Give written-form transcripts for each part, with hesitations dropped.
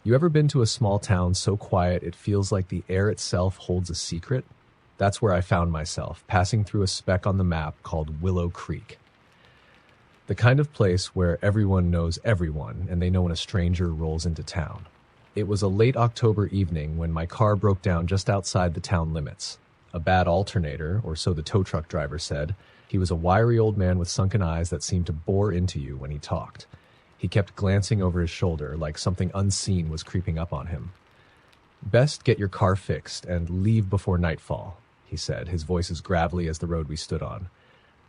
You ever been to a small town so quiet it feels like the air itself holds a secret? That's where I found myself, passing through a speck on the map called Willow Creek. The kind of place where everyone knows everyone and they know when a stranger rolls into town. It was a late October evening when my car broke down just outside the town limits. A bad alternator, or so the tow truck driver said. He was a wiry old man with sunken eyes that seemed to bore into you when he talked. He kept glancing over his shoulder like something unseen was creeping up on him. "Best get your car fixed and leave before nightfall," he said, his voice as gravelly as the road we stood on.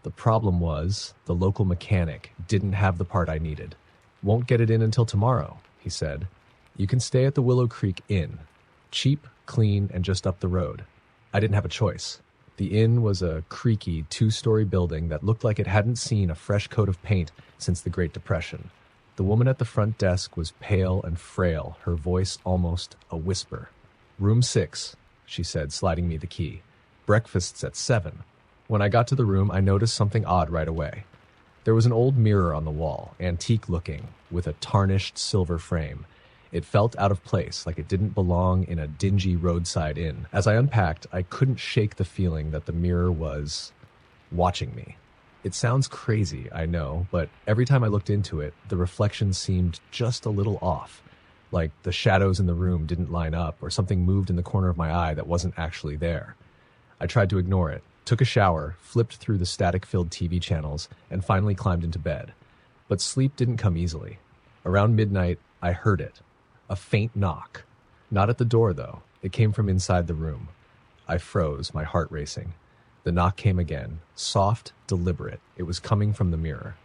The problem was, the local mechanic didn't have the part I needed. "Won't get it in until tomorrow," he said. "You can stay at the Willow Creek Inn. Cheap, clean, and just up the road." I didn't have a choice. The inn was a creaky, two-story building that looked like it hadn't seen a fresh coat of paint since the Great Depression. The woman at the front desk was pale and frail, her voice almost a whisper. "Room 6, she said, sliding me the key. "Breakfast's at 7. When I got to the room, I noticed something odd right away. There was an old mirror on the wall, antique-looking, with a tarnished silver frame. It felt out of place, like it didn't belong in a dingy roadside inn. As I unpacked, I couldn't shake the feeling that the mirror was watching me. It sounds crazy, I know, but every time I looked into it, the reflection seemed just a little off, like the shadows in the room didn't line up or something moved in the corner of my eye that wasn't actually there. I tried to ignore it, took a shower, flipped through the static-filled TV channels, and finally climbed into bed. But sleep didn't come easily. Around midnight, I heard it. A faint knock. Not at the door, though. It came from inside the room. I froze, my heart racing. The knock came again, soft, deliberate. It was coming from the mirror.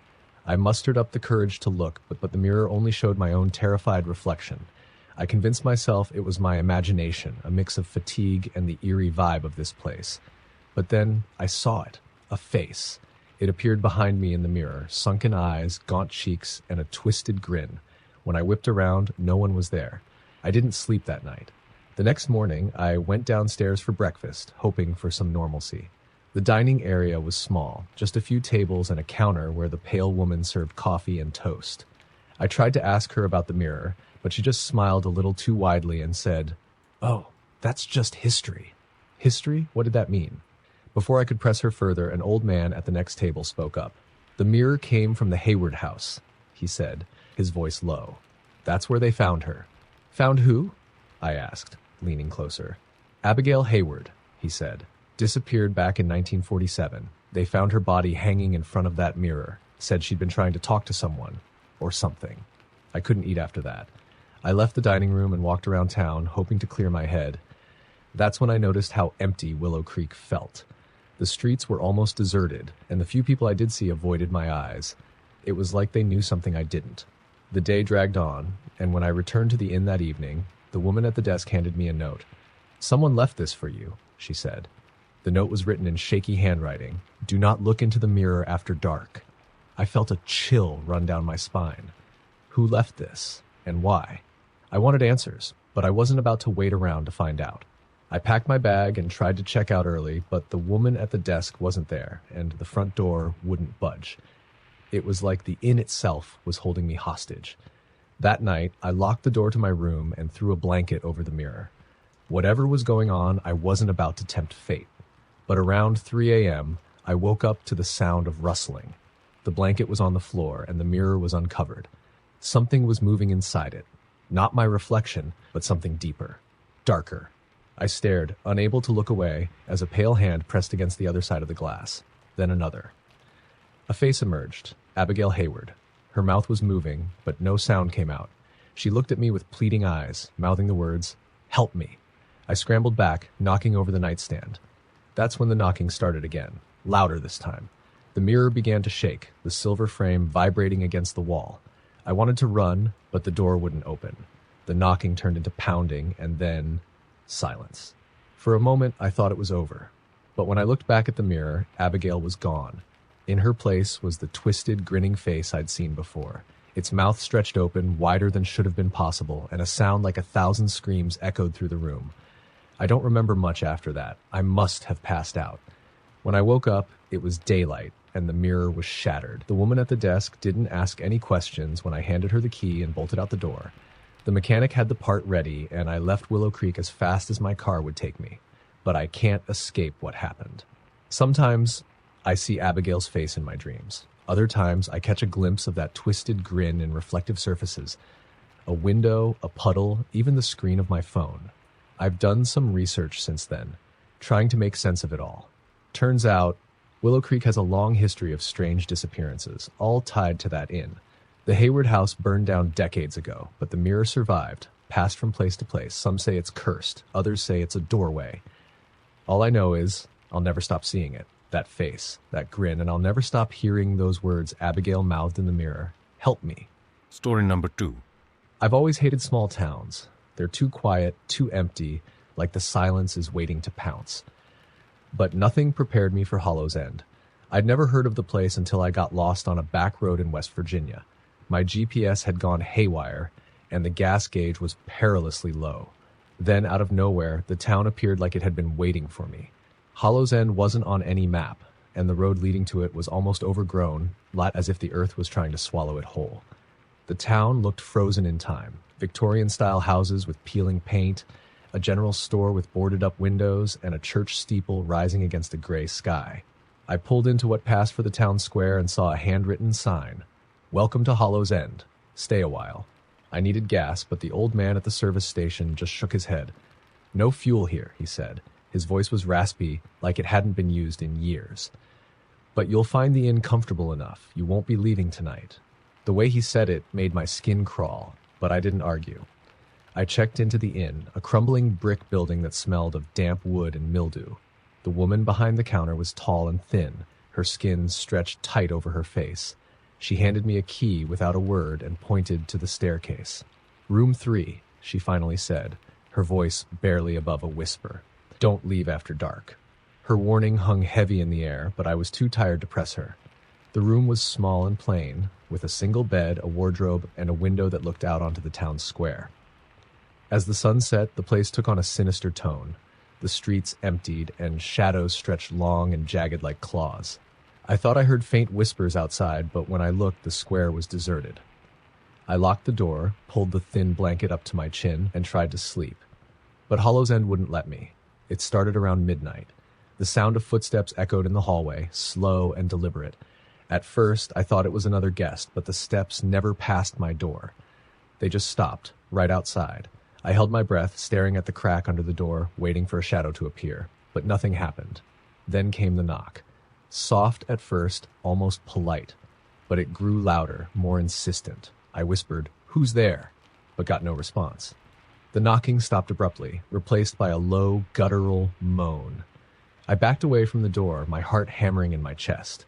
I mustered up the courage to look, but the mirror only showed my own terrified reflection. I convinced myself it was my imagination, a mix of fatigue and the eerie vibe of this place. But then I saw it, a face. It appeared behind me in the mirror, sunken eyes, gaunt cheeks, and a twisted grin. When I whipped around, no one was there. I didn't sleep that night. The next morning, I went downstairs for breakfast, hoping for some normalcy. The dining area was small, just a few tables and a counter where the pale woman served coffee and toast. I tried to ask her about the mirror, but she just smiled a little too widely and said, "Oh, that's just history." History? What did that mean? Before I could press her further, an old man at the next table spoke up. "The mirror came from the Hayward house," he said, his voice low. "That's where they found her." "Found who?" I asked, leaning closer. "Abigail Hayward," he said. "Disappeared back in 1947. They found her body hanging in front of that mirror. Said she'd been trying to talk to someone. Or something." I couldn't eat after that. I left the dining room and walked around town, hoping to clear my head. That's when I noticed how empty Willow Creek felt. The streets were almost deserted, and the few people I did see avoided my eyes. It was like they knew something I didn't. The day dragged on, and when I returned to the inn that evening, the woman at the desk handed me a note. "Someone left this for you," she said. The note was written in shaky handwriting. "Do not look into the mirror after dark." I felt a chill run down my spine. Who left this, and why? I wanted answers, but I wasn't about to wait around to find out. I packed my bag and tried to check out early, but the woman at the desk wasn't there, and the front door wouldn't budge. It was like the inn itself was holding me hostage. That night, I locked the door to my room and threw a blanket over the mirror. Whatever was going on, I wasn't about to tempt fate. But around 3 a.m., I woke up to the sound of rustling. The blanket was on the floor and the mirror was uncovered. Something was moving inside it. Not my reflection, but something deeper, darker. I stared, unable to look away, as a pale hand pressed against the other side of the glass. Then another. A face emerged, Abigail Hayward. Her mouth was moving, but no sound came out. She looked at me with pleading eyes, mouthing the words, "Help me." I scrambled back, knocking over the nightstand. That's when the knocking started again, louder this time. The mirror began to shake, the silver frame vibrating against the wall. I wanted to run, but the door wouldn't open. The knocking turned into pounding, and then silence. For a moment, I thought it was over. But when I looked back at the mirror, Abigail was gone. In her place was the twisted, grinning face I'd seen before. Its mouth stretched open, wider than should have been possible, and a sound like 1,000 screams echoed through the room. I don't remember much after that. I must have passed out. When I woke up, it was daylight, and the mirror was shattered. The woman at the desk didn't ask any questions when I handed her the key and bolted out the door. The mechanic had the part ready, and I left Willow Creek as fast as my car would take me. But I can't escape what happened. Sometimes I see Abigail's face in my dreams. Other times I catch a glimpse of that twisted grin in reflective surfaces. A window, a puddle, even the screen of my phone. I've done some research since then, trying to make sense of it all. Turns out, Willow Creek has a long history of strange disappearances, all tied to that inn. The Hayward house burned down decades ago, but the mirror survived, passed from place to place. Some say it's cursed, others say it's a doorway. All I know is I'll never stop seeing it, that face, that grin, and I'll never stop hearing those words Abigail mouthed in the mirror. Help me. Story number 2. I've always hated small towns. They're too quiet, too empty, like the silence is waiting to pounce. But nothing prepared me for Hollow's End. I'd never heard of the place until I got lost on a back road in West Virginia. My GPS had gone haywire, and the gas gauge was perilously low. Then, out of nowhere, the town appeared like it had been waiting for me. Hollow's End wasn't on any map, and the road leading to it was almost overgrown, as if the earth was trying to swallow it whole. The town looked frozen in time. Victorian-style houses with peeling paint, a general store with boarded-up windows, and a church steeple rising against a gray sky. I pulled into what passed for the town square and saw a handwritten sign. Welcome to Hollow's End. Stay a while. I needed gas, but the old man at the service station just shook his head. No fuel here, he said. His voice was raspy, like it hadn't been used in years. But you'll find the inn comfortable enough. You won't be leaving tonight. The way he said it made my skin crawl, but I didn't argue. I checked into the inn, a crumbling brick building that smelled of damp wood and mildew. The woman behind the counter was tall and thin, her skin stretched tight over her face. She handed me a key without a word and pointed to the staircase. Room 3, she finally said, her voice barely above a whisper. Don't leave after dark. Her warning hung heavy in the air, but I was too tired to press her. The room was small and plain, with a single bed, a wardrobe, and a window that looked out onto the town square. As the sun set, the place took on a sinister tone. The streets emptied, and shadows stretched long and jagged like claws. I thought I heard faint whispers outside, but when I looked, the square was deserted. I locked the door, pulled the thin blanket up to my chin, and tried to sleep. But Hollow's End wouldn't let me. It started around midnight. The sound of footsteps echoed in the hallway, slow and deliberate. At first, I thought it was another guest, but the steps never passed my door. They just stopped, right outside. I held my breath, staring at the crack under the door, waiting for a shadow to appear. But nothing happened. Then came the knock. Soft at first, almost polite. But it grew louder, more insistent. I whispered, "Who's there?" but got no response. The knocking stopped abruptly, replaced by a low, guttural moan. I backed away from the door, my heart hammering in my chest.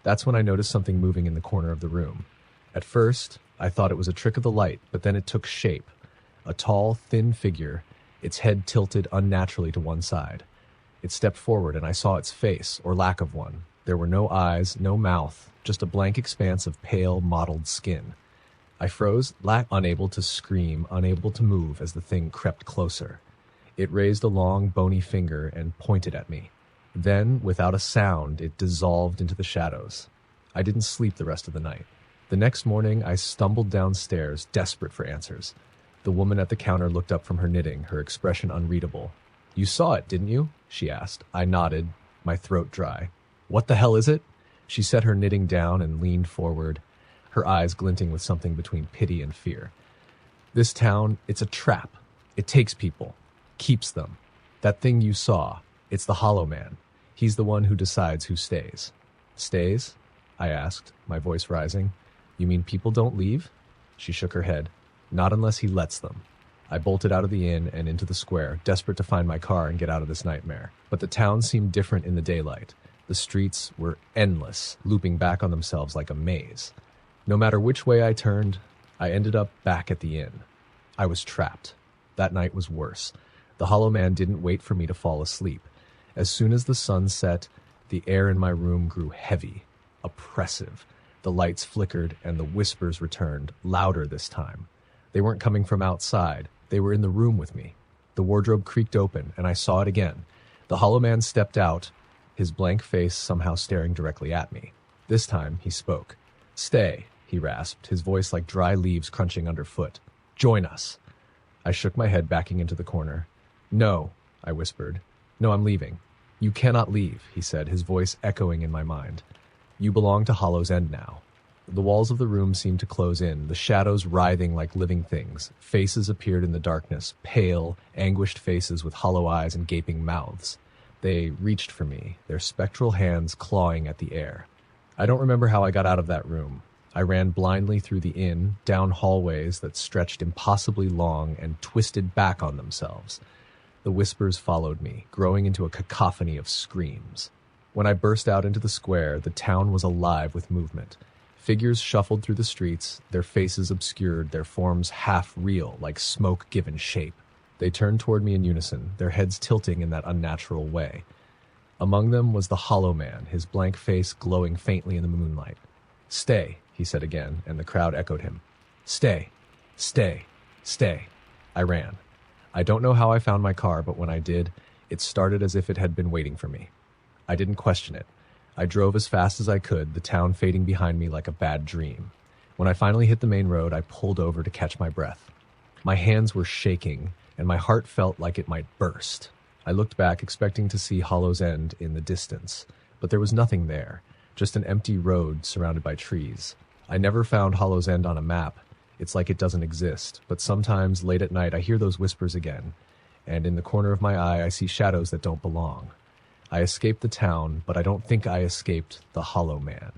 That's when I noticed something moving in the corner of the room. At first, I thought it was a trick of the light, but then it took shape. A tall, thin figure, its head tilted unnaturally to one side. It stepped forward, and I saw its face, or lack of one. There were no eyes, no mouth, just a blank expanse of pale, mottled skin. I froze, unable to scream, unable to move as the thing crept closer. It raised a long, bony finger and pointed at me. Then, without a sound, it dissolved into the shadows. I didn't sleep the rest of the night. The next morning, I stumbled downstairs, desperate for answers. The woman at the counter looked up from her knitting, her expression unreadable. "You saw it, didn't you?" she asked. I nodded, my throat dry. "What the hell is it?" She set her knitting down and leaned forward, her eyes glinting with something between pity and fear. "This town, it's a trap. It takes people, keeps them. That thing you saw, it's the Hollow Man. He's the one who decides who stays." "Stays?" I asked, my voice rising. "You mean people don't leave?" She shook her head. "Not unless he lets them." I bolted out of the inn and into the square, desperate to find my car and get out of this nightmare. But the town seemed different in the daylight. The streets were endless, looping back on themselves like a maze. No matter which way I turned, I ended up back at the inn. I was trapped. That night was worse. The Hollow Man didn't wait for me to fall asleep. As soon as the sun set, the air in my room grew heavy, oppressive. The lights flickered and the whispers returned, louder this time. They weren't coming from outside. They were in the room with me. The wardrobe creaked open, and I saw it again. The Hollow Man stepped out, his blank face somehow staring directly at me. This time, he spoke. "Stay," he rasped, his voice like dry leaves crunching underfoot. "Join us." I shook my head, backing into the corner. "No," I whispered. "No, I'm leaving." "You cannot leave," he said, his voice echoing in my mind. "You belong to Hollow's End now." The walls of the room seemed to close in, the shadows writhing like living things. Faces appeared in the darkness, pale, anguished faces with hollow eyes and gaping mouths. They reached for me, their spectral hands clawing at the air. I don't remember how I got out of that room. I ran blindly through the inn, down hallways that stretched impossibly long and twisted back on themselves. The whispers followed me, growing into a cacophony of screams. When I burst out into the square, the town was alive with movement. Figures shuffled through the streets, their faces obscured, their forms half real, like smoke given shape. They turned toward me in unison, their heads tilting in that unnatural way. Among them was the Hollow Man, his blank face glowing faintly in the moonlight. "Stay," he said again, and the crowd echoed him. "Stay, stay, stay." I ran. I don't know how I found my car, but when I did, it started as if it had been waiting for me. I didn't question it. I drove as fast as I could, the town fading behind me like a bad dream. When I finally hit the main road, I pulled over to catch my breath. My hands were shaking, and my heart felt like it might burst. I looked back, expecting to see Hollow's End in the distance, but there was nothing there, just an empty road surrounded by trees. I never found Hollow's End on a map. It's like it doesn't exist, but sometimes, late at night, I hear those whispers again, and in the corner of my eye, I see shadows that don't belong. I escaped the town, but I don't think I escaped the Hollow Man.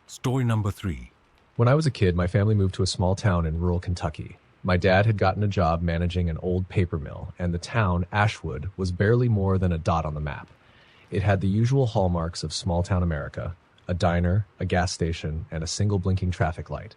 Story number 3. When I was a kid, my family moved to a small town in rural Kentucky. My dad had gotten a job managing an old paper mill, and the town, Ashwood, was barely more than a dot on the map. It had the usual hallmarks of small-town America, a diner, a gas station, and a single blinking traffic light.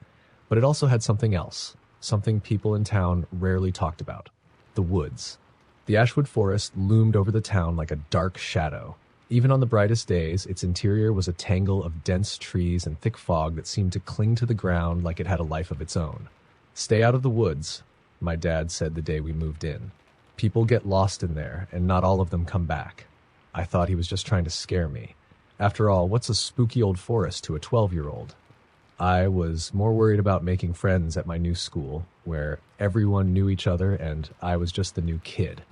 But it also had something else, something people in town rarely talked about: the woods. The Ashwood Forest loomed over the town like a dark shadow. Even on the brightest days, its interior was a tangle of dense trees and thick fog that seemed to cling to the ground like it had a life of its own. "Stay out of the woods," my dad said the day we moved in. "People get lost in there, and not all of them come back." I thought he was just trying to scare me. After all, what's a spooky old forest to a 12-year-old? I was more worried about making friends at my new school, where everyone knew each other and I was just the new kid.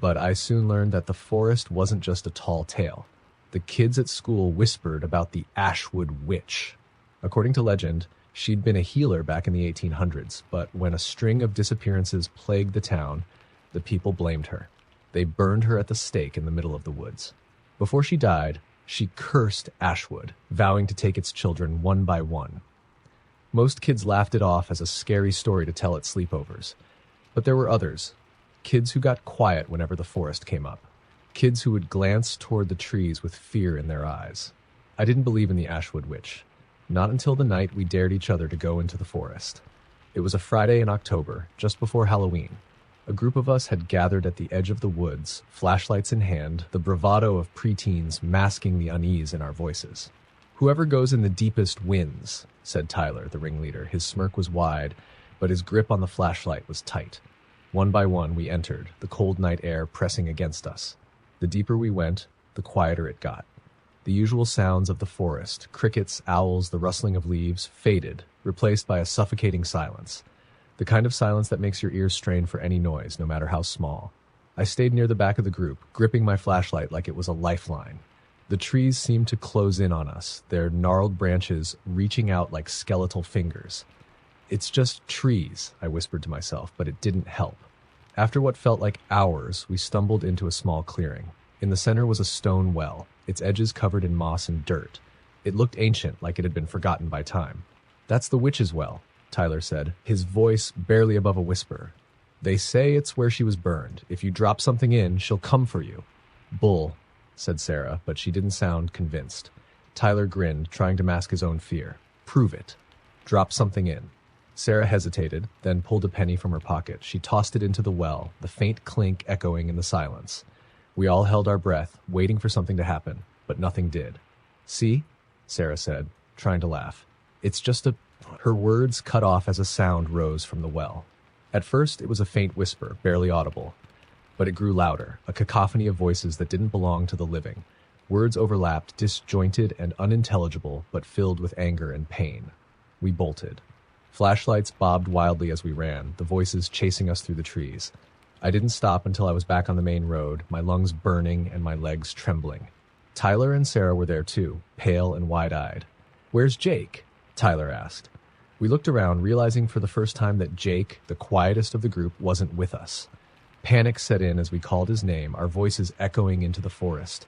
But I soon learned that the forest wasn't just a tall tale. The kids at school whispered about the Ashwood Witch. According to legend, she'd been a healer back in the 1800s, but when a string of disappearances plagued the town, the people blamed her. They burned her at the stake in the middle of the woods. Before she died, she cursed Ashwood, vowing to take its children one by one. Most kids laughed it off as a scary story to tell at sleepovers. But there were others. Kids who got quiet whenever the forest came up. Kids who would glance toward the trees with fear in their eyes. I didn't believe in the Ashwood Witch. Not until the night we dared each other to go into the forest. It was a Friday in October, just before Halloween. A group of us had gathered at the edge of the woods, flashlights in hand, the bravado of preteens masking the unease in our voices. "Whoever goes in the deepest wins," said Tyler, the ringleader. His smirk was wide, but his grip on the flashlight was tight. One by one we entered, the cold night air pressing against us. The deeper we went, the quieter it got. The usual sounds of the forest, crickets, owls, the rustling of leaves, faded, replaced by a suffocating silence. The kind of silence that makes your ears strain for any noise, no matter how small. I stayed near the back of the group, gripping my flashlight like it was a lifeline. The trees seemed to close in on us, their gnarled branches reaching out like skeletal fingers. "It's just trees," I whispered to myself, but it didn't help. After what felt like hours, we stumbled into a small clearing. In the center was a stone well, its edges covered in moss and dirt. It looked ancient, like it had been forgotten by time. "That's the witch's well," Tyler said, his voice barely above a whisper. "They say it's where she was burned. If you drop something in, she'll come for you." "Bull," said Sarah, but she didn't sound convinced. Tyler grinned, trying to mask his own fear. "Prove it. Drop something in." Sarah hesitated, then pulled a penny from her pocket. She tossed it into the well, the faint clink echoing in the silence. We all held our breath, waiting for something to happen, but nothing did. "See?" Sarah said, trying to laugh. "It's just a..." Her words cut off as a sound rose from the well. At first, it was a faint whisper, barely audible. But it grew louder, a cacophony of voices that didn't belong to the living. Words overlapped, disjointed and unintelligible, but filled with anger and pain. We bolted. Flashlights bobbed wildly as we ran, the voices chasing us through the trees. I didn't stop until I was back on the main road, my lungs burning and my legs trembling. Tyler and Sarah were there too, pale and wide-eyed. "Where's Jake?" Tyler asked. We looked around, realizing for the first time that Jake, the quietest of the group, wasn't with us. Panic set in as we called his name, our voices echoing into the forest.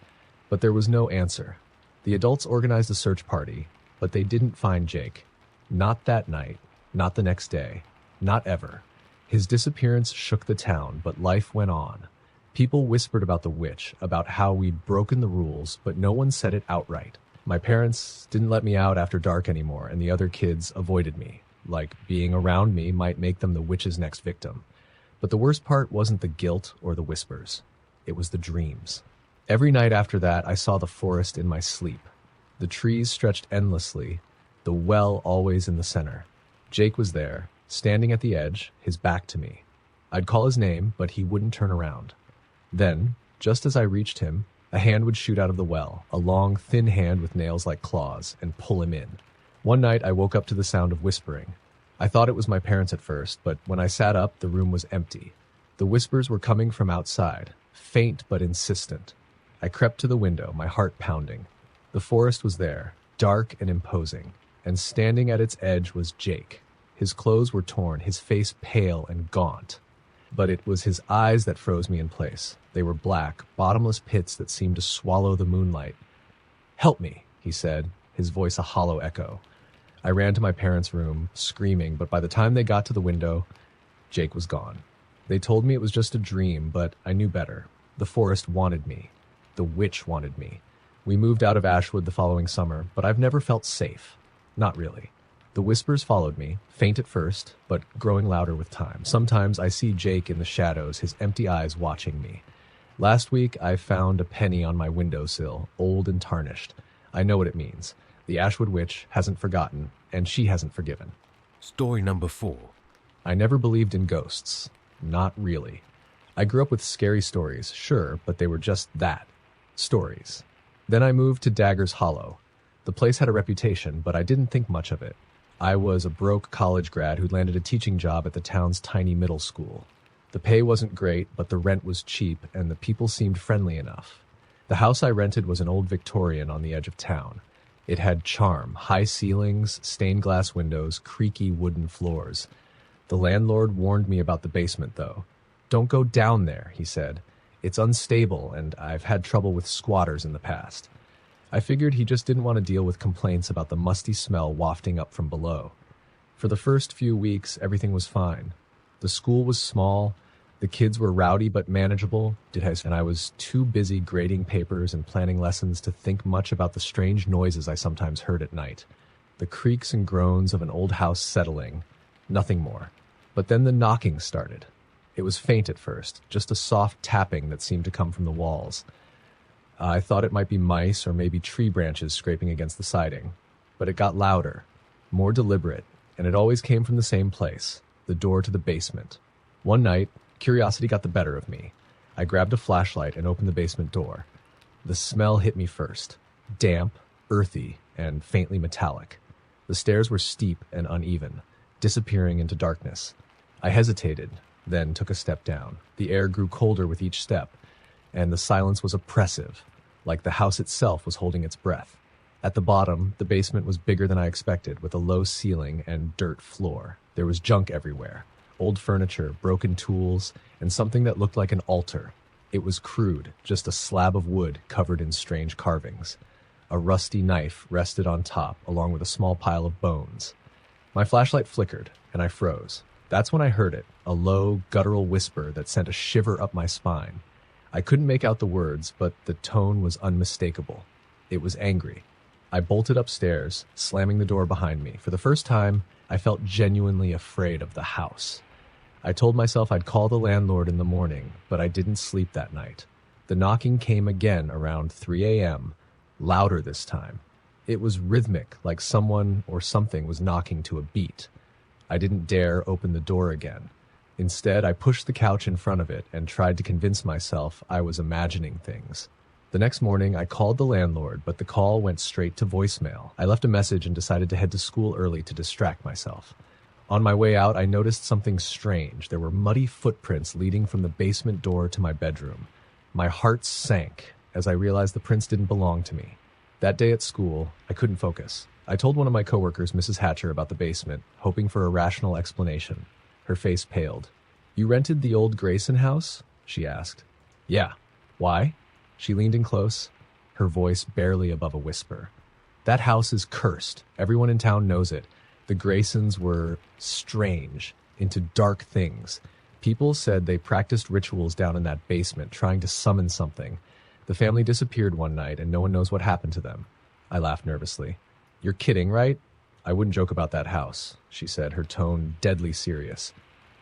But there was no answer. The adults organized a search party, but they didn't find Jake. Not that night, not the next day, not ever. His disappearance shook the town, but life went on. People whispered about the witch, about how we'd broken the rules, but no one said it outright. My parents didn't let me out after dark anymore, and the other kids avoided me, like being around me might make them the witch's next victim. But the worst part wasn't the guilt or the whispers. It was the dreams. Every night after that, I saw the forest in my sleep. The trees stretched endlessly, the well always in the center. Jake was there, standing at the edge, his back to me. I'd call his name, but he wouldn't turn around. Then, just as I reached him, a hand would shoot out of the well, a long, thin hand with nails like claws, and pull him in. One night, I woke up to the sound of whispering. I thought it was my parents at first, but when I sat up, the room was empty. The whispers were coming from outside, faint but insistent. I crept to the window, my heart pounding. The forest was there, dark and imposing, and standing at its edge was Jake. His clothes were torn, his face pale and gaunt. But it was his eyes that froze me in place. They were black, bottomless pits that seemed to swallow the moonlight. "Help me," he said, his voice a hollow echo. I ran to my parents' room, screaming, but by the time they got to the window, Jake was gone. They told me it was just a dream, but I knew better. The forest wanted me. The witch wanted me. We moved out of Ashwood the following summer, but I've never felt safe. Not really. The whispers followed me, faint at first, but growing louder with time. Sometimes I see Jake in the shadows, his empty eyes watching me. Last week, I found a penny on my windowsill, old and tarnished. I know what it means. The Ashwood witch hasn't forgotten, and she hasn't forgiven. Story number 4. I never believed in ghosts. Not really. I grew up with scary stories, sure, but they were just that. Stories. Then I moved to Daggers Hollow. The place had a reputation, but I didn't think much of it. I was a broke college grad who'd landed a teaching job at the town's tiny middle school. The pay wasn't great, but the rent was cheap, and the people seemed friendly enough. The house I rented was an old Victorian on the edge of town. It had charm, high ceilings, stained glass windows, creaky wooden floors. The landlord warned me about the basement, though. "Don't go down there," he said. "It's unstable, and I've had trouble with squatters in the past." I figured he just didn't want to deal with complaints about the musty smell wafting up from below. For the first few weeks, everything was fine. The school was small, the kids were rowdy but manageable, and I was too busy grading papers and planning lessons to think much about the strange noises I sometimes heard at night. The creaks and groans of an old house settling, nothing more. But then the knocking started. It was faint at first, just a soft tapping that seemed to come from the walls. I thought it might be mice or maybe tree branches scraping against the siding. But it got louder, more deliberate, and it always came from the same place, the door to the basement. One night, curiosity got the better of me. I grabbed a flashlight and opened the basement door. The smell hit me first, damp, earthy, and faintly metallic. The stairs were steep and uneven, disappearing into darkness. I hesitated, then took a step down. The air grew colder with each step, and the silence was oppressive, like the house itself was holding its breath. At the bottom, the basement was bigger than I expected, with a low ceiling and dirt floor. There was junk everywhere, old furniture, broken tools, and something that looked like an altar. It was crude, just a slab of wood covered in strange carvings. A rusty knife rested on top, along with a small pile of bones. My flashlight flickered, and I froze. That's when I heard it, a low, guttural whisper that sent a shiver up my spine. I couldn't make out the words, but the tone was unmistakable. It was angry. I bolted upstairs, slamming the door behind me. For the first time, I felt genuinely afraid of the house. I told myself I'd call the landlord in the morning, but I didn't sleep that night. The knocking came again around 3 a.m., louder this time. It was rhythmic, like someone or something was knocking to a beat. I didn't dare open the door again. Instead, I pushed the couch in front of it and tried to convince myself I was imagining things. The next morning, I called the landlord, but the call went straight to voicemail. I left a message and decided to head to school early to distract myself. On my way out, I noticed something strange. There were muddy footprints leading from the basement door to my bedroom. My heart sank as I realized the prints didn't belong to me. That day at school, I couldn't focus. I told one of my coworkers, Mrs. Hatcher, about the basement, hoping for a rational explanation. Her face paled. "You rented the old Grayson house?" she asked. "Yeah." "Why?" She leaned in close, her voice barely above a whisper. "That house is cursed. Everyone in town knows it. The Graysons were strange, into dark things. People said they practiced rituals down in that basement, trying to summon something. The family disappeared one night, and no one knows what happened to them." I laughed nervously. "You're kidding, right?" "I wouldn't joke about that house," she said, her tone deadly serious.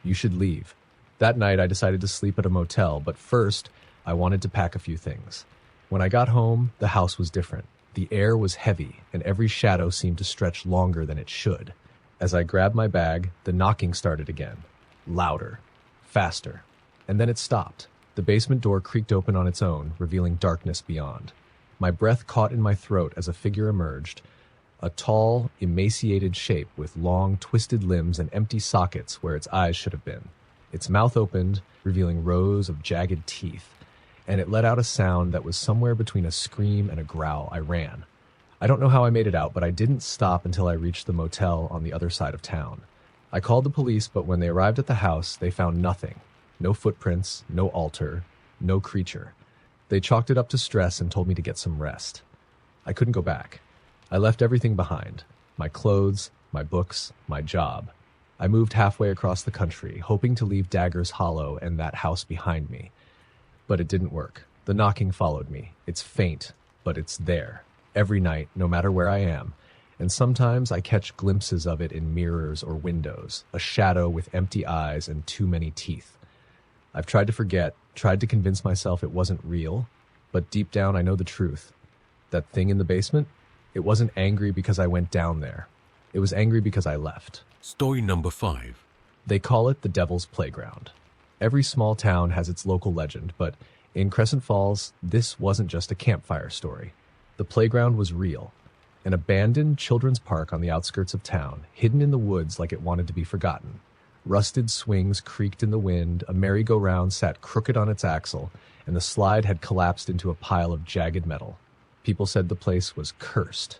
"You should leave." That night, I decided to sleep at a motel, but first, I wanted to pack a few things. When I got home, the house was different. The air was heavy, and every shadow seemed to stretch longer than it should. As I grabbed my bag, the knocking started again. Louder. Faster. And then it stopped. The basement door creaked open on its own, revealing darkness beyond. My breath caught in my throat as a figure emerged. A tall, emaciated shape with long, twisted limbs and empty sockets where its eyes should have been. Its mouth opened, revealing rows of jagged teeth, and it let out a sound that was somewhere between a scream and a growl. I ran. I don't know how I made it out, but I didn't stop until I reached the motel on the other side of town. I called the police, but when they arrived at the house, they found nothing. No footprints, no altar, no creature. They chalked it up to stress and told me to get some rest. I couldn't go back. I left everything behind. My clothes, my books, my job. I moved halfway across the country, hoping to leave Daggers Hollow and that house behind me. But it didn't work. The knocking followed me. It's faint, but it's there. Every night, no matter where I am. And sometimes I catch glimpses of it in mirrors or windows, a shadow with empty eyes and too many teeth. I've tried to forget, tried to convince myself it wasn't real, but deep down I know the truth. That thing in the basement, it wasn't angry because I went down there. It was angry because I left. Story number 5. They call it the Devil's Playground. Every small town has its local legend, but in Crescent Falls, this wasn't just a campfire story. The playground was real. An abandoned children's park on the outskirts of town, hidden in the woods like it wanted to be forgotten. Rusted swings creaked in the wind, a merry-go-round sat crooked on its axle, and the slide had collapsed into a pile of jagged metal. People said the place was cursed.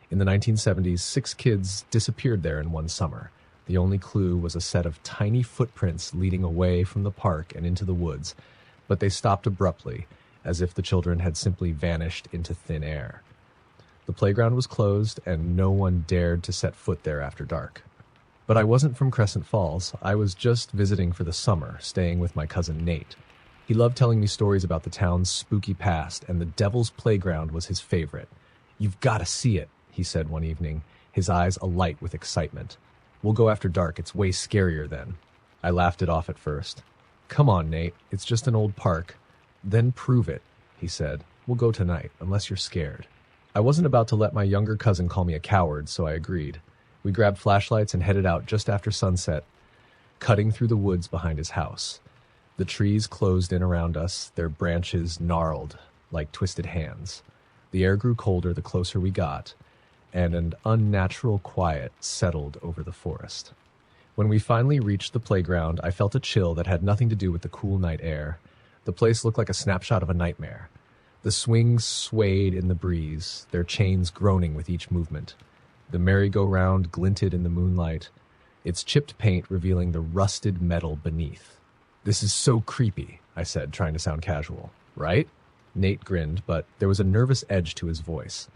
In the 1970s, 6 kids disappeared there in one summer. The only clue was a set of tiny footprints leading away from the park and into the woods, but they stopped abruptly, as if the children had simply vanished into thin air. The playground was closed, and no one dared to set foot there after dark. But I wasn't from Crescent Falls. I was just visiting for the summer, staying with my cousin Nate. He loved telling me stories about the town's spooky past, and the Devil's Playground was his favorite. "You've got to see it," he said one evening, his eyes alight with excitement. "We'll go after dark. It's way scarier then." I laughed it off at first. "Come on, Nate. It's just an old park." "Then prove it," he said. "We'll go tonight, unless you're scared." I wasn't about to let my younger cousin call me a coward, so I agreed. We grabbed flashlights and headed out just after sunset, cutting through the woods behind his house. The trees closed in around us, their branches gnarled like twisted hands. The air grew colder the closer we got, and an unnatural quiet settled over the forest. When we finally reached the playground, I felt a chill that had nothing to do with the cool night air. The place looked like a snapshot of a nightmare. The swings swayed in the breeze, their chains groaning with each movement. The merry-go-round glinted in the moonlight, its chipped paint revealing the rusted metal beneath. "This is so creepy," I said, trying to sound casual. "Right?" Nate grinned, but there was a nervous edge to his voice.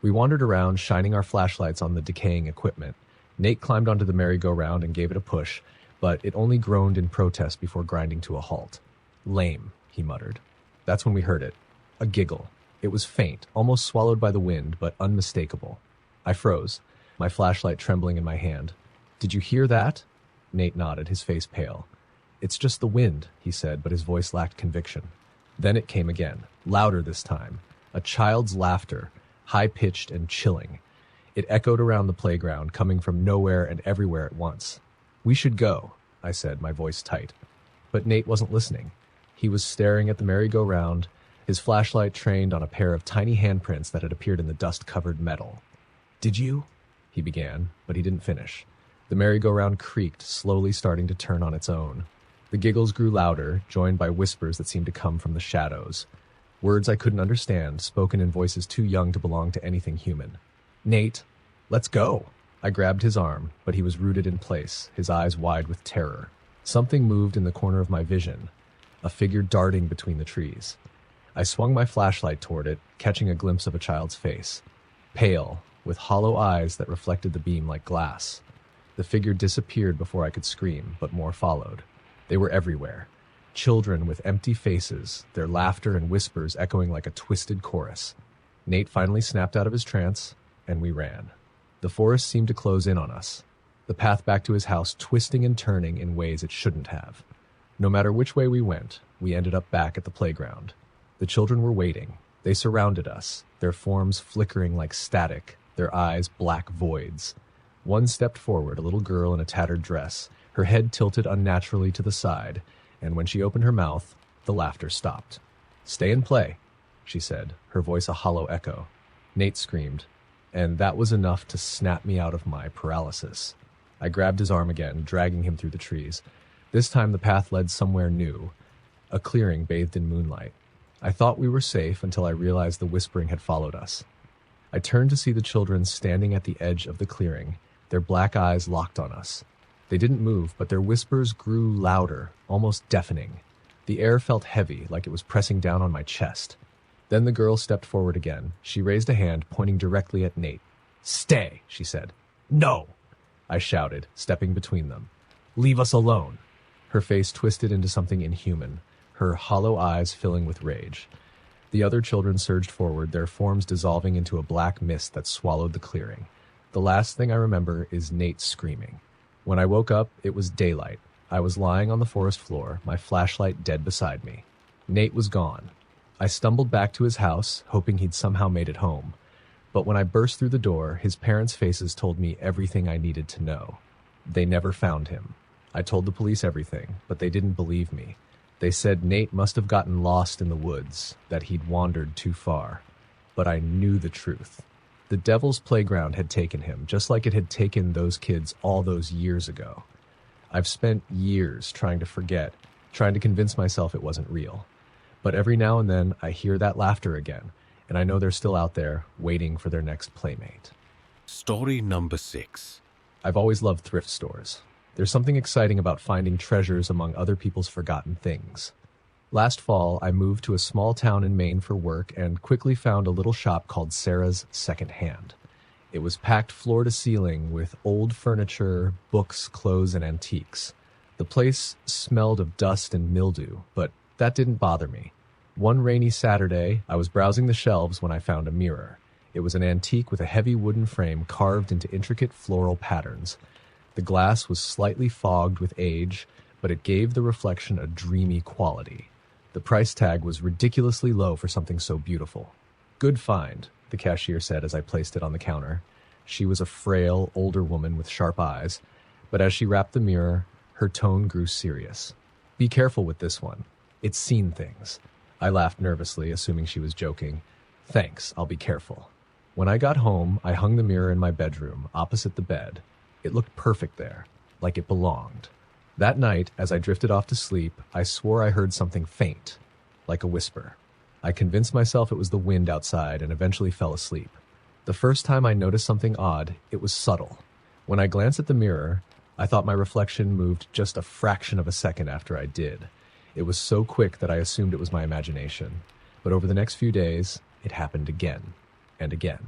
We wandered around, shining our flashlights on the decaying equipment. Nate climbed onto the merry-go-round and gave it a push, but it only groaned in protest before grinding to a halt. "Lame," he muttered. That's when we heard it. A giggle. It was faint, almost swallowed by the wind, but unmistakable. I froze, my flashlight trembling in my hand. "Did you hear that?" Nate nodded, his face pale. "It's just the wind," he said, but his voice lacked conviction. Then it came again, louder this time. A child's laughter, high-pitched and chilling. It echoed around the playground, coming from nowhere and everywhere at once. "We should go," I said, my voice tight. But Nate wasn't listening. He was staring at the merry-go-round, his flashlight trained on a pair of tiny handprints that had appeared in the dust-covered metal. "Did you?" he began, but he didn't finish. The merry-go-round creaked, slowly starting to turn on its own. The giggles grew louder, joined by whispers that seemed to come from the shadows. Words I couldn't understand, spoken in voices too young to belong to anything human. "Nate, let's go!" I grabbed his arm, but he was rooted in place, his eyes wide with terror. Something moved in the corner of my vision, a figure darting between the trees. I swung my flashlight toward it, catching a glimpse of a child's face. Pale, with hollow eyes that reflected the beam like glass. The figure disappeared before I could scream, but more followed. They were everywhere. Children with empty faces, their laughter and whispers echoing like a twisted chorus. Nate finally snapped out of his trance, and we ran. The forest seemed to close in on us, the path back to his house twisting and turning in ways it shouldn't have. No matter which way we went, we ended up back at the playground. The children were waiting. They surrounded us, their forms flickering like static, their eyes black voids. One stepped forward, a little girl in a tattered dress, her head tilted unnaturally to the side, and when she opened her mouth, the laughter stopped. "Stay and play," she said, her voice a hollow echo. Nate screamed, and that was enough to snap me out of my paralysis. I grabbed his arm again, dragging him through the trees. This time the path led somewhere new, a clearing bathed in moonlight. I thought we were safe until I realized the whispering had followed us. I turned to see the children standing at the edge of the clearing, their black eyes locked on us. They didn't move, but their whispers grew louder, almost deafening. The air felt heavy, like it was pressing down on my chest. Then the girl stepped forward again. She raised a hand, pointing directly at Nate. "Stay," she said. "No," I shouted, stepping between them. "Leave us alone." Her face twisted into something inhuman, her hollow eyes filling with rage. The other children surged forward, their forms dissolving into a black mist that swallowed the clearing. The last thing I remember is Nate screaming. When I woke up, it was daylight. I was lying on the forest floor, my flashlight dead beside me. Nate was gone. I stumbled back to his house, hoping he'd somehow made it home. But when I burst through the door, his parents' faces told me everything I needed to know. They never found him. I told the police everything, but they didn't believe me. They said Nate must have gotten lost in the woods, that he'd wandered too far. But I knew the truth. The Devil's Playground had taken him, just like it had taken those kids all those years ago. I've spent years trying to forget, trying to convince myself it wasn't real. But every now and then I hear that laughter again, and I know they're still out there, waiting for their next playmate. Story number 6. I've always loved thrift stores. There's something exciting about finding treasures among other people's forgotten things. Last fall, I moved to a small town in Maine for work and quickly found a little shop called Sarah's Second Hand. It was packed floor to ceiling with old furniture, books, clothes, and antiques. The place smelled of dust and mildew, but that didn't bother me. One rainy Saturday, I was browsing the shelves when I found a mirror. It was an antique with a heavy wooden frame carved into intricate floral patterns. The glass was slightly fogged with age, but it gave the reflection a dreamy quality. The price tag was ridiculously low for something so beautiful. "Good find," the cashier said as I placed it on the counter. She was a frail, older woman with sharp eyes, but as she wrapped the mirror, her tone grew serious. "Be careful with this one. It's seen things." I laughed nervously, assuming she was joking. "Thanks, I'll be careful." When I got home, I hung the mirror in my bedroom, opposite the bed. It looked perfect there, like it belonged. That night, as I drifted off to sleep, I swore I heard something faint, like a whisper. I convinced myself it was the wind outside and eventually fell asleep. The first time I noticed something odd, it was subtle. When I glanced at the mirror, I thought my reflection moved just a fraction of a second after I did. It was so quick that I assumed it was my imagination. But over the next few days, it happened again and again.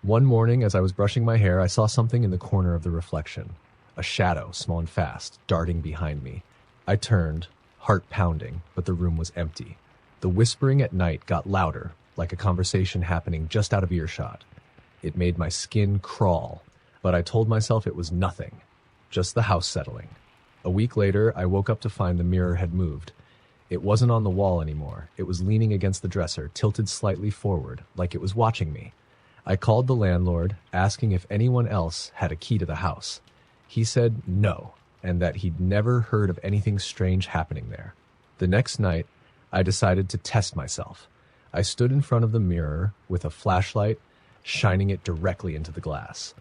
One morning, as I was brushing my hair, I saw something in the corner of the reflection. A shadow, small and fast, darting behind me. I turned, heart pounding, but the room was empty. The whispering at night got louder, like a conversation happening just out of earshot. It made my skin crawl, but I told myself it was nothing, just the house settling. A week later, I woke up to find the mirror had moved. It wasn't on the wall anymore. It was leaning against the dresser, tilted slightly forward, like it was watching me. I called the landlord, asking if anyone else had a key to the house. He said no, and that he'd never heard of anything strange happening there. The next night, I decided to test myself. I stood in front of the mirror with a flashlight, shining it directly into the glass.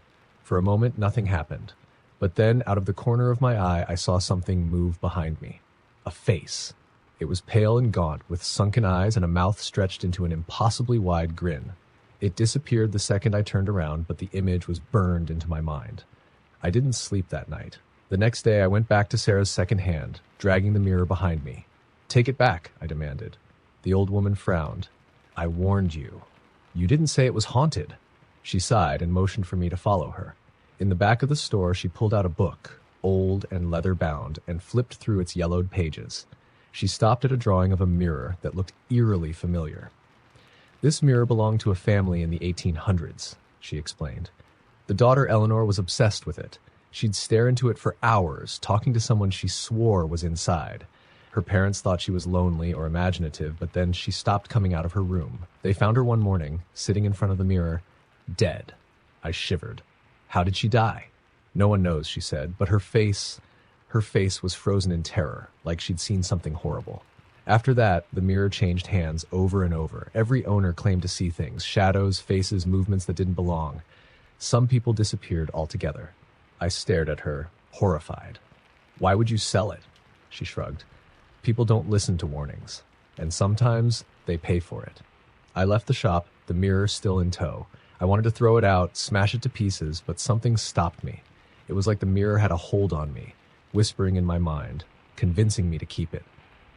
For a moment, nothing happened. But then, out of the corner of my eye, I saw something move behind me. A face. It was pale and gaunt, with sunken eyes and a mouth stretched into an impossibly wide grin. It disappeared the second I turned around, but the image was burned into my mind. I didn't sleep that night. The next day, I went back to Sarah's second hand, dragging the mirror behind me. "Take it back," I demanded. The old woman frowned. "I warned you." "You didn't say it was haunted." She sighed and motioned for me to follow her. In the back of the store, she pulled out a book, old and leather-bound, and flipped through its yellowed pages. She stopped at a drawing of a mirror that looked eerily familiar. "This mirror belonged to a family in the 1800s, she explained. The daughter Eleanor was obsessed with it. She'd stare into it for hours, talking to someone she swore was inside. Her parents thought she was lonely or imaginative, but then she stopped coming out of her room. They found her one morning, sitting in front of the mirror, dead." I shivered. "How did she die?" "No one knows," she said, but her face was frozen in terror, like she'd seen something horrible. After that, the mirror changed hands over and over. Every owner claimed to see things, shadows, faces, movements that didn't belong. Some people disappeared altogether. I stared at her, horrified. "Why would you sell it?" She shrugged. "People don't listen to warnings, and sometimes they pay for it." I left the shop, the mirror still in tow. I wanted to throw it out, smash it to pieces, but something stopped me. It was like the mirror had a hold on me, whispering in my mind, convincing me to keep it.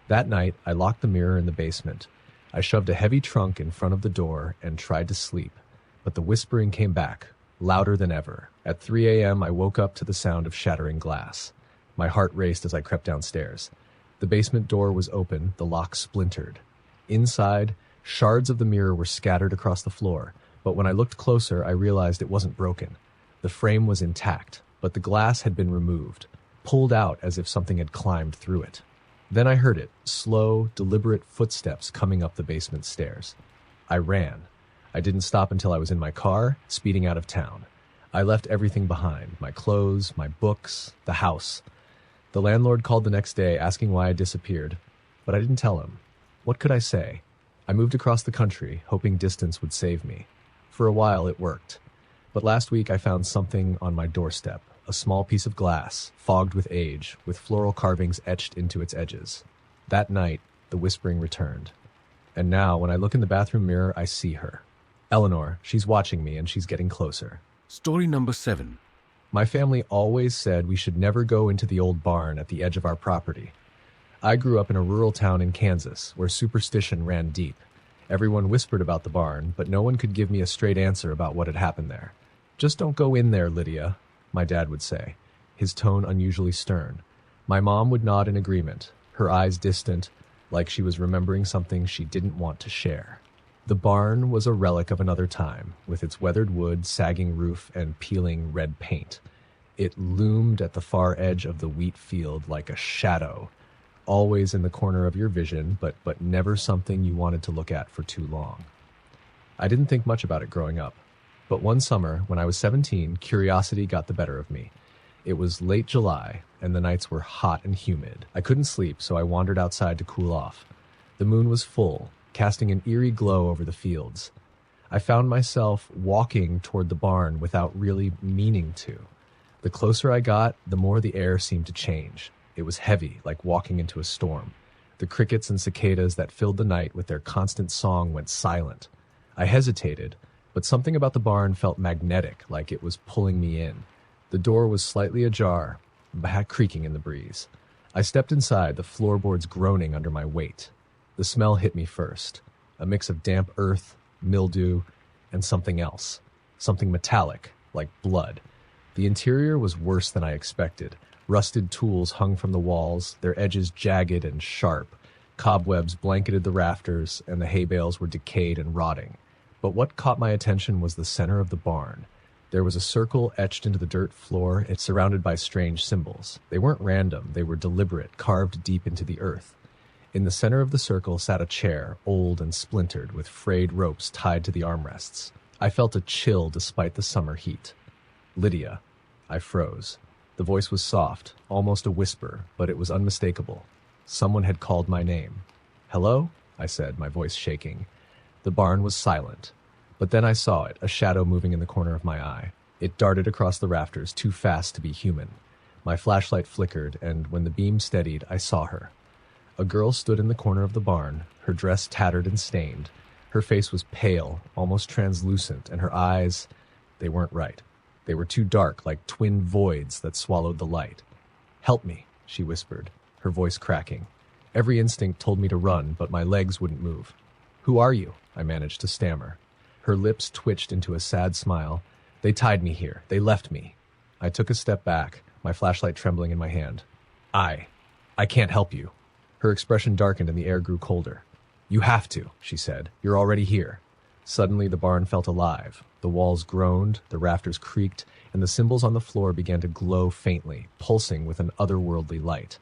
That night, I locked the mirror in the basement. I shoved a heavy trunk in front of the door and tried to sleep, but the whispering came back, louder than ever. At 3 a.m., I woke up to the sound of shattering glass. My heart raced as I crept downstairs. The basement door was open, the lock splintered. Inside, shards of the mirror were scattered across the floor, but when I looked closer, I realized it wasn't broken. The frame was intact, but the glass had been removed, pulled out as if something had climbed through it. Then I heard it, slow, deliberate footsteps coming up the basement stairs. I ran. I didn't stop until I was in my car, speeding out of town. I left everything behind, my clothes, my books, the house. The landlord called the next day asking why I disappeared, but I didn't tell him. What could I say? I moved across the country, hoping distance would save me. For a while, it worked. But last week, I found something on my doorstep, a small piece of glass, fogged with age, with floral carvings etched into its edges. That night, the whispering returned. And now, when I look in the bathroom mirror, I see her. Eleanor, she's watching me, and she's getting closer. Story number 7. My family always said we should never go into the old barn at the edge of our property. I grew up in a rural town in Kansas, where superstition ran deep. Everyone whispered about the barn, but no one could give me a straight answer about what had happened there. "Just don't go in there, Lydia," my dad would say, his tone unusually stern. My mom would nod in agreement, her eyes distant, like she was remembering something she didn't want to share. The barn was a relic of another time, with its weathered wood, sagging roof, and peeling red paint. It loomed at the far edge of the wheat field like a shadow, always in the corner of your vision, but never something you wanted to look at for too long. I didn't think much about it growing up. But one summer, when I was 17, curiosity got the better of me. It was late July, and the nights were hot and humid. I couldn't sleep, so I wandered outside to cool off. The moon was full, casting an eerie glow over the fields. I found myself walking toward the barn without really meaning to. The closer I got, the more the air seemed to change. It was heavy, like walking into a storm. The crickets and cicadas that filled the night with their constant song went silent. I hesitated, but something about the barn felt magnetic, like it was pulling me in. The door was slightly ajar, creaking in the breeze. I stepped inside, the floorboards groaning under my weight. The smell hit me first, a mix of damp earth, mildew, and something else, something metallic, like blood. The interior was worse than I expected. Rusted tools hung from the walls, their edges jagged and sharp. Cobwebs blanketed the rafters, and the hay bales were decayed and rotting. But what caught my attention was the center of the barn. There was a circle etched into the dirt floor, it surrounded by strange symbols. They weren't random, they were deliberate, carved deep into the earth. In the center of the circle sat a chair, old and splintered, with frayed ropes tied to the armrests. I felt a chill despite the summer heat. "Lydia." I froze. The voice was soft, almost a whisper, but it was unmistakable. Someone had called my name. "Hello?" I said, my voice shaking. The barn was silent. But then I saw it, a shadow moving in the corner of my eye. It darted across the rafters, too fast to be human. My flashlight flickered, and when the beam steadied, I saw her. A girl stood in the corner of the barn, her dress tattered and stained. Her face was pale, almost translucent, and her eyes, they weren't right. They were too dark, like twin voids that swallowed the light. "Help me," she whispered, her voice cracking. Every instinct told me to run, but my legs wouldn't move. "Who are you?" I managed to stammer. Her lips twitched into a sad smile. "They tied me here. They left me." I took a step back, my flashlight trembling in my hand. I can't help you." Her expression darkened and the air grew colder. "You have to," she said. "You're already here." Suddenly the barn felt alive. The walls groaned, the rafters creaked, and the symbols on the floor began to glow faintly, pulsing with an otherworldly light.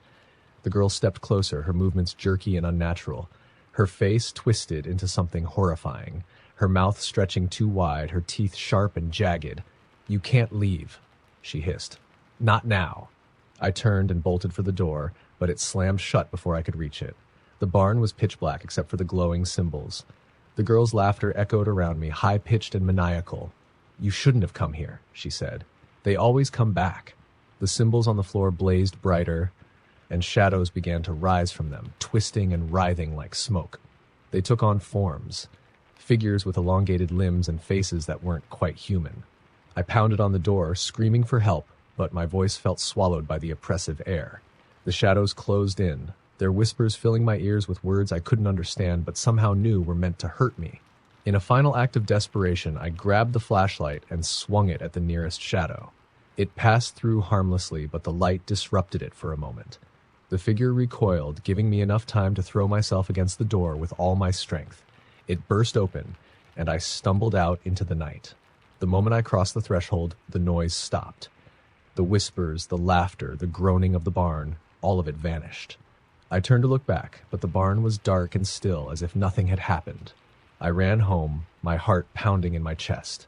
The girl stepped closer, her movements jerky and unnatural. Her face twisted into something horrifying, her mouth stretching too wide, her teeth sharp and jagged. "You can't leave," she hissed. "Not now." I turned and bolted for the door, but it slammed shut before I could reach it. The barn was pitch black except for the glowing symbols. The girl's laughter echoed around me, high-pitched and maniacal. "You shouldn't have come here," she said. "They always come back." The symbols on the floor blazed brighter, and shadows began to rise from them, twisting and writhing like smoke. They took on forms, figures with elongated limbs and faces that weren't quite human. I pounded on the door, screaming for help, but my voice felt swallowed by the oppressive air. The shadows closed in, their whispers filling my ears with words I couldn't understand but somehow knew were meant to hurt me. In a final act of desperation, I grabbed the flashlight and swung it at the nearest shadow. It passed through harmlessly, but the light disrupted it for a moment. The figure recoiled, giving me enough time to throw myself against the door with all my strength. It burst open, and I stumbled out into the night. The moment I crossed the threshold, the noise stopped. The whispers, the laughter, the groaning of the barn, all of it vanished. I turned to look back, but the barn was dark and still, as if nothing had happened. I ran home, my heart pounding in my chest.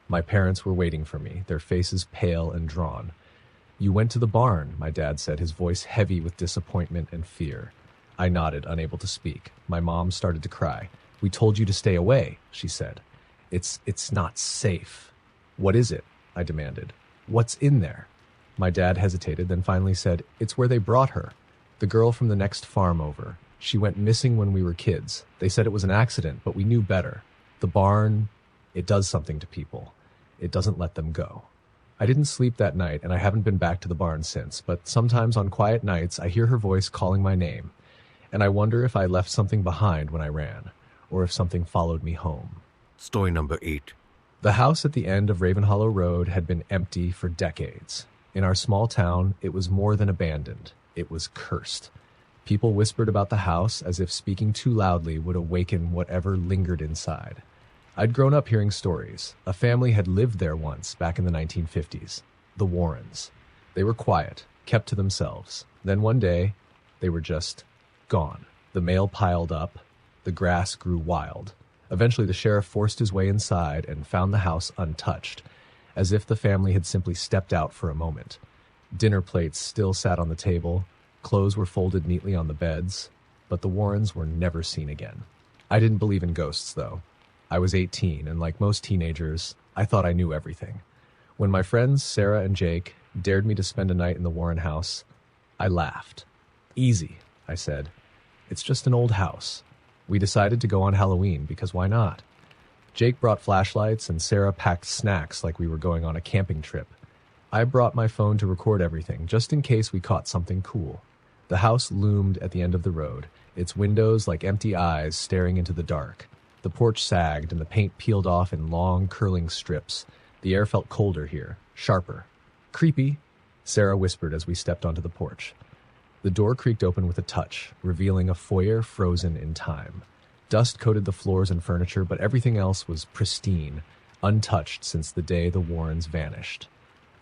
My parents were waiting for me, their faces pale and drawn. "You went to the barn," my dad said, his voice heavy with disappointment and fear. I nodded, unable to speak. My mom started to cry. "We told you to stay away," she said. It's not safe." "What is it?" I demanded. "What's in there?" My dad hesitated, then finally said, "It's where they brought her. The girl from the next farm over. She went missing when we were kids. They said it was an accident, but we knew better. The barn, it does something to people. It doesn't let them go." I didn't sleep that night, and I haven't been back to the barn since, but sometimes on quiet nights I hear her voice calling my name, and I wonder if I left something behind when I ran, or if something followed me home. Story number 8. The house at the end of Ravenhollow Road had been empty for decades. In our small town, it was more than abandoned. It was cursed. People whispered about the house as if speaking too loudly would awaken whatever lingered inside. I'd grown up hearing stories. A family had lived there once, back in the 1950s. The Warrens. They were quiet, kept to themselves. Then one day, they were just gone. The mail piled up. The grass grew wild. Eventually, the sheriff forced his way inside and found the house untouched, as if the family had simply stepped out for a moment. Dinner plates still sat on the table. Clothes were folded neatly on the beds. But the Warrens were never seen again. I didn't believe in ghosts, though. I was 18, and like most teenagers, I thought I knew everything. When my friends Sarah and Jake dared me to spend a night in the Warren house, I laughed. "Easy," I said. "It's just an old house." We decided to go on Halloween, because why not? Jake brought flashlights, and Sarah packed snacks like we were going on a camping trip. I brought my phone to record everything, just in case we caught something cool. The house loomed at the end of the road, its windows like empty eyes staring into the dark. The porch sagged, and the paint peeled off in long, curling strips. The air felt colder here, sharper. "Creepy," Sarah whispered as we stepped onto the porch. The door creaked open with a touch, revealing a foyer frozen in time. Dust coated the floors and furniture, but everything else was pristine, untouched since the day the Warrens vanished.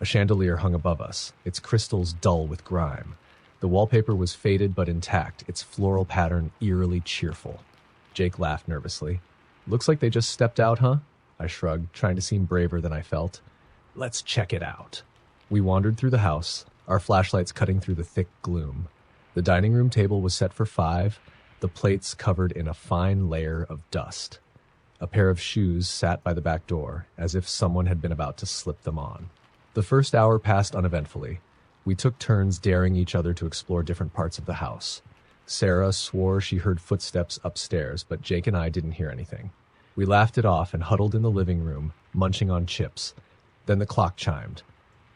A chandelier hung above us, its crystals dull with grime. The wallpaper was faded but intact, its floral pattern eerily cheerful. Jake laughed nervously. "Looks like they just stepped out, huh?" I shrugged, trying to seem braver than I felt. "Let's check it out." We wandered through the house, our flashlights cutting through the thick gloom. The dining room table was set for 5, the plates covered in a fine layer of dust. A pair of shoes sat by the back door, as if someone had been about to slip them on. The first hour passed uneventfully. We took turns daring each other to explore different parts of the house. Sarah swore she heard footsteps upstairs, but Jake and I didn't hear anything. We laughed it off and huddled in the living room, munching on chips. Then the clock chimed.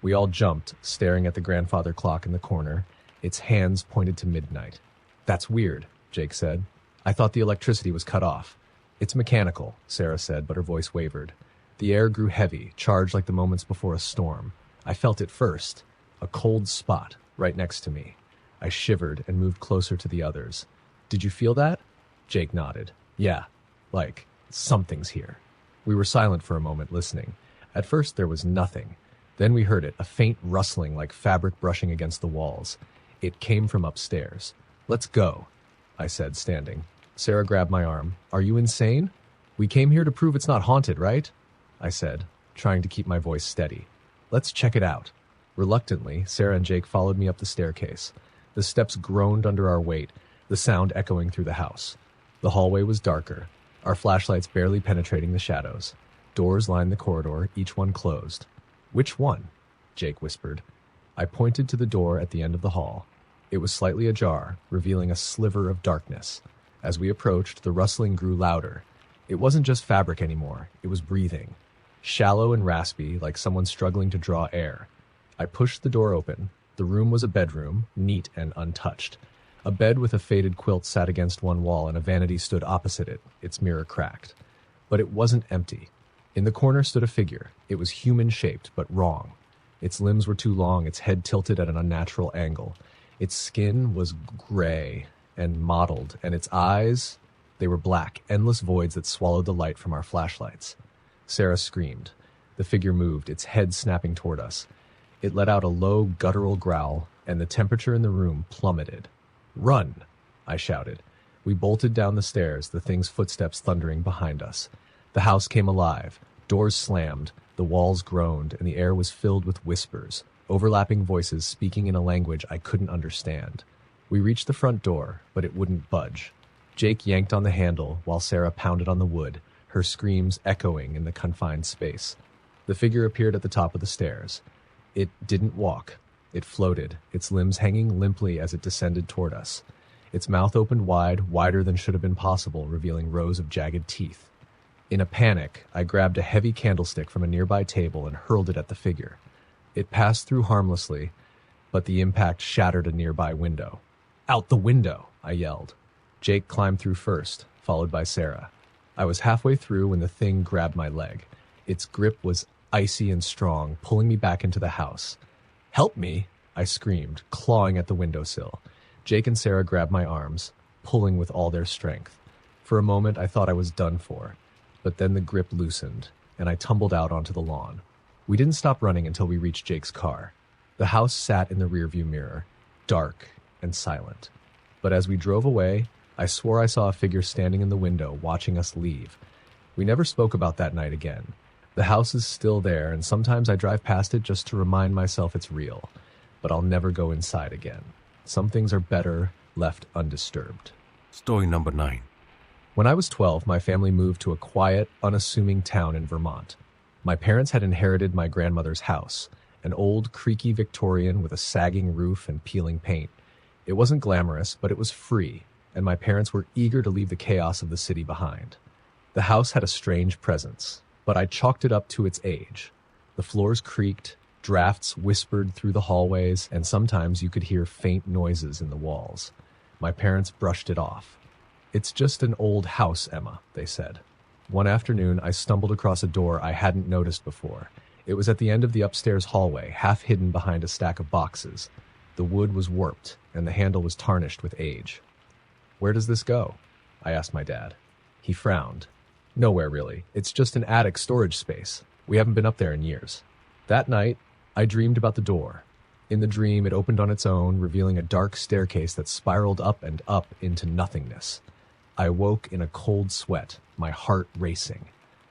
We all jumped, staring at the grandfather clock in the corner. Its hands pointed to midnight. "That's weird," Jake said. "I thought the electricity was cut off." "It's mechanical," Sarah said, but her voice wavered. The air grew heavy, charged like the moments before a storm. I felt it first, a cold spot right next to me. I shivered and moved closer to the others. "Did you feel that?" Jake nodded. "Yeah, like something's here." We were silent for a moment, listening. At first there was nothing. Then we heard it, a faint rustling like fabric brushing against the walls. It came from upstairs. "Let's go," I said, standing. Sarah grabbed my arm. "Are you insane? We came here to prove it's not haunted, right?" I said, trying to keep my voice steady. "Let's check it out." Reluctantly, Sarah and Jake followed me up the staircase. The steps groaned under our weight, the sound echoing through the house. The hallway was darker, our flashlights barely penetrating the shadows. Doors lined the corridor, each one closed. "Which one?" Jake whispered. I pointed to the door at the end of the hall. It was slightly ajar, revealing a sliver of darkness. As we approached, the rustling grew louder. It wasn't just fabric anymore, it was breathing. Shallow and raspy, like someone struggling to draw air. I pushed the door open. The room was a bedroom, neat and untouched. A bed with a faded quilt sat against one wall and a vanity stood opposite it, its mirror cracked. But it wasn't empty. In the corner stood a figure. It was human-shaped, but wrong. Its limbs were too long, its head tilted at an unnatural angle. Its skin was gray and mottled, and its eyes, they were black, endless voids that swallowed the light from our flashlights. Sarah screamed. The figure moved, its head snapping toward us. It let out a low, guttural growl, and the temperature in the room plummeted. "Run!" I shouted. We bolted down the stairs, the thing's footsteps thundering behind us. The house came alive. Doors slammed, the walls groaned, and the air was filled with whispers, overlapping voices speaking in a language I couldn't understand. We reached the front door, but it wouldn't budge. Jake yanked on the handle while Sarah pounded on the wood, her screams echoing in the confined space. The figure appeared at the top of the stairs. It didn't walk. It floated, its limbs hanging limply as it descended toward us. Its mouth opened wide, wider than should have been possible, revealing rows of jagged teeth. In a panic, I grabbed a heavy candlestick from a nearby table and hurled it at the figure. It passed through harmlessly, but the impact shattered a nearby window. "Out the window!" I yelled. Jake climbed through first, followed by Sarah. I was halfway through when the thing grabbed my leg. Its grip was icy and strong, pulling me back into the house. "Help me!" I screamed, clawing at the windowsill. Jake and Sarah grabbed my arms, pulling with all their strength. For a moment, I thought I was done for, but then the grip loosened, and I tumbled out onto the lawn. We didn't stop running until we reached Jake's car. The house sat in the rearview mirror, dark and silent. But as we drove away, I swore I saw a figure standing in the window, watching us leave. We never spoke about that night again. The house is still there, and sometimes I drive past it just to remind myself it's real. But I'll never go inside again. Some things are better left undisturbed. Story number 9. When I was 12, my family moved to a quiet, unassuming town in Vermont. My parents had inherited my grandmother's house, an old, creaky Victorian with a sagging roof and peeling paint. It wasn't glamorous, but it was free, and my parents were eager to leave the chaos of the city behind. The house had a strange presence, but I chalked it up to its age. The floors creaked, drafts whispered through the hallways, and sometimes you could hear faint noises in the walls. My parents brushed it off. "It's just an old house, Emma," they said. One afternoon, I stumbled across a door I hadn't noticed before. It was at the end of the upstairs hallway, half hidden behind a stack of boxes. The wood was warped, and the handle was tarnished with age. "Where does this go?" I asked my dad. He frowned. "Nowhere, really. It's just an attic storage space. We haven't been up there in years." That night, I dreamed about the door. In the dream, it opened on its own, revealing a dark staircase that spiraled up and up into nothingness. I woke in a cold sweat, my heart racing.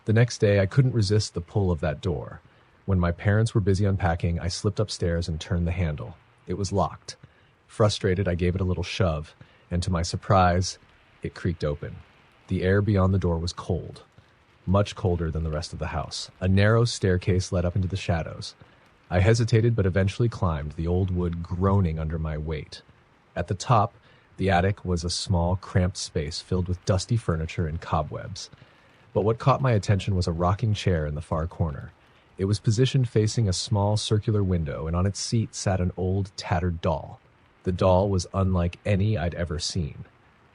The next day, I couldn't resist the pull of that door. When my parents were busy unpacking, I slipped upstairs and turned the handle. It was locked. Frustrated, I gave it a little shove, and to my surprise, it creaked open. The air beyond the door was cold. much colder than the rest of the house. A narrow staircase led up into the shadows. I hesitated but eventually climbed, the old wood groaning under my weight. At the top, the attic was a small, cramped space filled with dusty furniture and cobwebs. But what caught my attention was a rocking chair in the far corner. It was positioned facing a small circular window, and on its seat sat an old, tattered doll. The doll was unlike any I'd ever seen.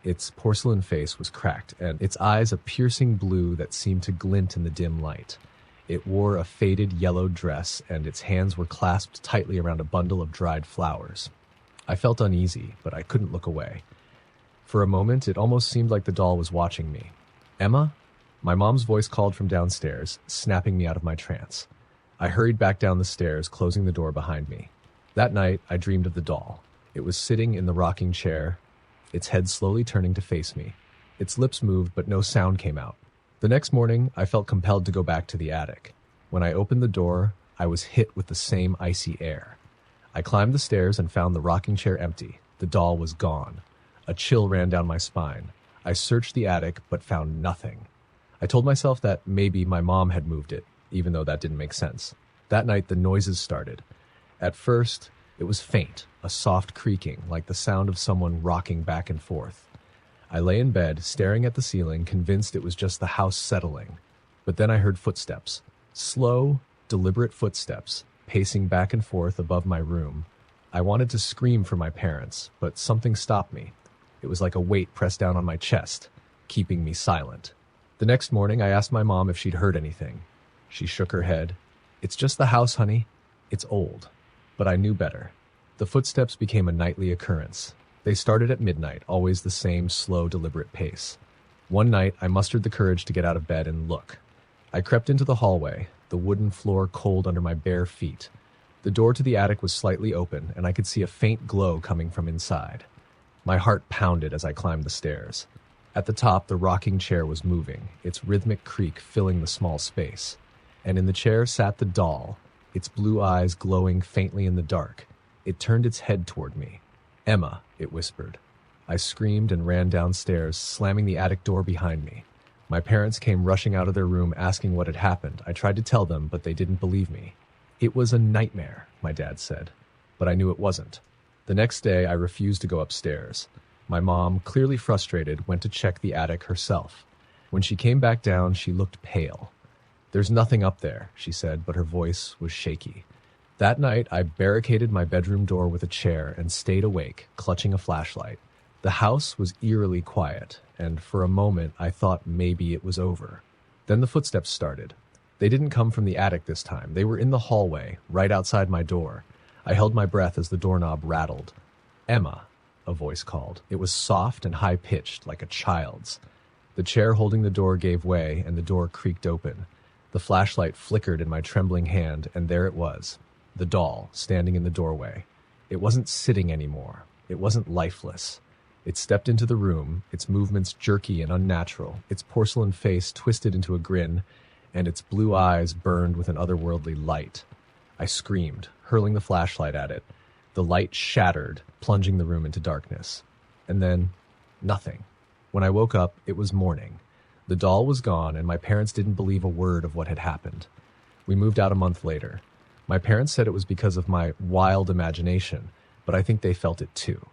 Its porcelain face was cracked, and its eyes a piercing blue that seemed to glint in the dim light. It wore a faded yellow dress, and its hands were clasped tightly around a bundle of dried flowers. I felt uneasy, but I couldn't look away. For a moment, it almost seemed like the doll was watching me. "Emma?" My mom's voice called from downstairs, snapping me out of my trance. I hurried back down the stairs, closing the door behind me. That night, I dreamed of the doll. It was sitting in the rocking chair, its head slowly turning to face me. Its lips moved, but no sound came out. The next morning, I felt compelled to go back to the attic. When I opened the door, I was hit with the same icy air. I climbed the stairs and found the rocking chair empty. The doll was gone. A chill ran down my spine. I searched the attic, but found nothing. I told myself that maybe my mom had moved it, even though that didn't make sense. That night, the noises started. At first, it was faint, a soft creaking, like the sound of someone rocking back and forth. I lay in bed, staring at the ceiling, convinced it was just the house settling. But then I heard footsteps. Slow, deliberate footsteps, pacing back and forth above my room. I wanted to scream for my parents, but something stopped me. It was like a weight pressed down on my chest, keeping me silent. The next morning, I asked my mom if she'd heard anything. She shook her head. "It's just the house, honey. It's old." But I knew better. The footsteps became a nightly occurrence. They started at midnight, always the same slow, deliberate pace. One night, I mustered the courage to get out of bed and look. I crept into the hallway, the wooden floor cold under my bare feet. The door to the attic was slightly open, and I could see a faint glow coming from inside. My heart pounded as I climbed the stairs. At the top, the rocking chair was moving, its rhythmic creak filling the small space. And in the chair sat the doll, its blue eyes glowing faintly in the dark. It turned its head toward me. "Emma," it whispered. I screamed and ran downstairs, slamming the attic door behind me. My parents came rushing out of their room asking what had happened. I tried to tell them, but they didn't believe me. "It was a nightmare," my dad said, but I knew it wasn't. The next day, I refused to go upstairs. My mom, clearly frustrated, went to check the attic herself. When she came back down, she looked pale. "There's nothing up there," she said, but her voice was shaky. That night, I barricaded my bedroom door with a chair and stayed awake, clutching a flashlight. The house was eerily quiet, and for a moment, I thought maybe it was over. Then the footsteps started. They didn't come from the attic this time. They were in the hallway, right outside my door. I held my breath as the doorknob rattled. "Emma," a voice called. It was soft and high-pitched, like a child's. The chair holding the door gave way, and the door creaked open. The flashlight flickered in my trembling hand, and there it was, the doll, standing in the doorway. It wasn't sitting anymore. It wasn't lifeless. It stepped into the room, its movements jerky and unnatural, its porcelain face twisted into a grin, and its blue eyes burned with an otherworldly light. I screamed, hurling the flashlight at it. The light shattered, plunging the room into darkness. And then, nothing. When I woke up, it was morning. The doll was gone, and my parents didn't believe a word of what had happened. We moved out a month later. My parents said it was because of my wild imagination, but I think they felt it too.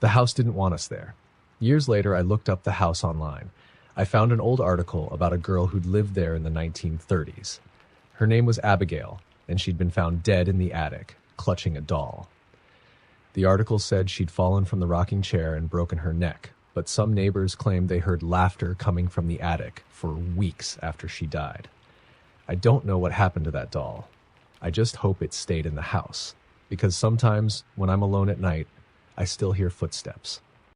The house didn't want us there. Years later, I looked up the house online. I found an old article about a girl who'd lived there in the 1930s. Her name was Abigail, and she'd been found dead in the attic, clutching a doll. The article said she'd fallen from the rocking chair and broken her neck, but some neighbors claimed they heard laughter coming from the attic for weeks after she died. I don't know what happened to that doll. I just hope it stayed in the house, because sometimes when I'm alone at night, I still hear footsteps.